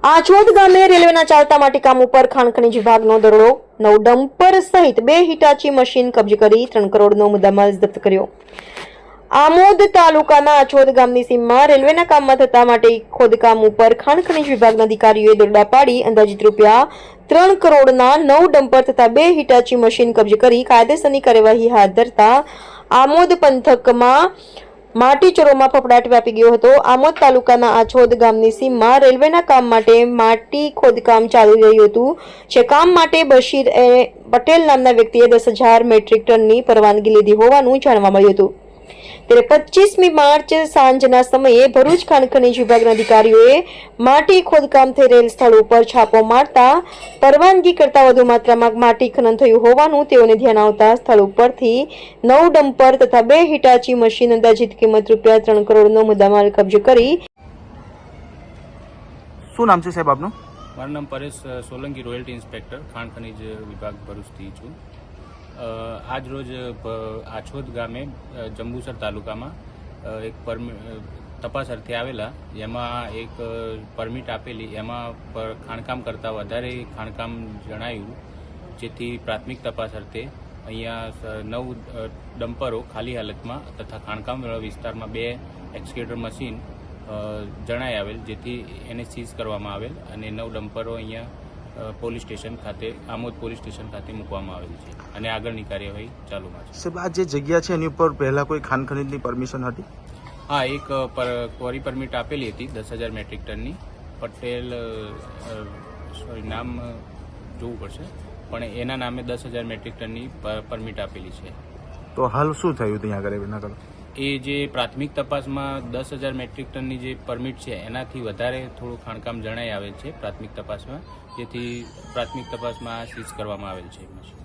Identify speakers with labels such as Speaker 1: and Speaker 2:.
Speaker 1: આછોદ ગામે રેલવેના ચાલતા માટી કામ ઉપર ખાણ ખનીજ વિભાગનો દરોડો, 9 ડમ્પર સહિત 2 હિટાચી મશીન કબજે કરી 3 કરોડનો મુદ્દામાલ જપ્ત કર્યો। આમોદ તાલુકાના આછોદ ગામની સીમમાં રેલવેના કામમાં થતા માટી ખોદકામ ઉપર ખાણ ખનીજ વિભાગના અધિકારીઓએ દરોડા પાડી અંદાજિત રૂપિયા 3 કરોડના 9 ડમ્પર તથા 2 હિટાચી મશીન કબજે કરી કાયદેસરની કાર્યવાહી હાથ ધરતા આમોદ પંથકમાં માટી ચોરોમાં ફફડાટ વ્યાપી ગયો હતો। આમોદ તાલુકાના આછોદ ગામની સીમમાં રેલવેના કામ માટે માટી ખોદકામ ચાલી રહ્યું હતું, જે કામ માટે બશીર પટેલ નામના વ્યક્તિએ 10,000 મેટ્રિક ટનની પરવાનગી લીધી હોવાનું જાણવા મળ્યું હતું। ત્યારે 25મી માર્ચ સાંજના સમયે ભરૂચ ખાણ ખનીજ વિભાગના અધિકારીઓએ માટી ખોદકામ થઈ રહેલ સ્થળ ઉપર છાપો મારતા પરવાનગી કરતા વધુ માત્રામાં માટી ખનન થયું હોવાનું તેઓને ધ્યાન આવતા સ્થળ ઉપરથી 9 ડમ્પર તથા 2 હિટાચી મશીન અંદાજિત કિંમત રૂપિયા 3 કરોડનો મુદ્દામાલ કબજે કરી।
Speaker 2: શું નામ છે સાહેબ આપનું?
Speaker 3: મારું નામ પરેશ સોલંકી, રોયલ્ટી ઇન્સ્પેક્ટર, ખાણ ખનીજ વિભાગ ભરૂચથી છું। આજ રોજ આછોદ ગામે જંબુસર તાલુકામાં એક તપાસ અર્થે આવેલા, જેમાં એક પરમિટ આપેલી, એમાં ખાણકામ કરતાં વધારે ખાણકામ જણાયું, જેથી પ્રાથમિક તપાસ અર્થે અહીંયા 9 ડમ્પરો ખાલી હાલતમાં તથા ખાણકામ વિસ્તારમાં 2 એક્સકેવેટર મશીન જણાઈ આવેલ, જેથી એને સીઝ કરવામાં આવેલ અને 9 ડમ્પરો અહીંયા પોલીસ સ્ટેશન ખાતે, આમોદ પોલીસ સ્ટેશન ખાતે મૂકવામાં આવેલ છે અને આગળની કાર્યવાહી ચાલુમાં છે।
Speaker 2: સાહેબ, આ જે જગ્યા છે એની ઉપર પહેલા કોઈ ખાણ ખનીજની પરમિશન હતી?
Speaker 3: હા, એક ક્વોરી પરમિટ આપેલી હતી 10,000 મેટ્રિક ટનની। પટેલ, સોરી નામ જોવું પડશે, પણ એના નામે 10,000 મેટ્રિક ટનની પરમિટ આપેલી છે।
Speaker 2: તો હાલ શું થયું ત્યાં આગળ એના આગળ?
Speaker 3: એ જે પ્રાથમિક તપાસમાં 10,000 મેટ્રિક ટનની જે પરમિટ છે એનાથી વધારે થોડું ખાણકામ જણાઈ આવેલ છે પ્રાથમિક તપાસમાં, જેથી પ્રાથમિક તપાસમાં સીઝ કરવામાં આવેલ છે મશીન।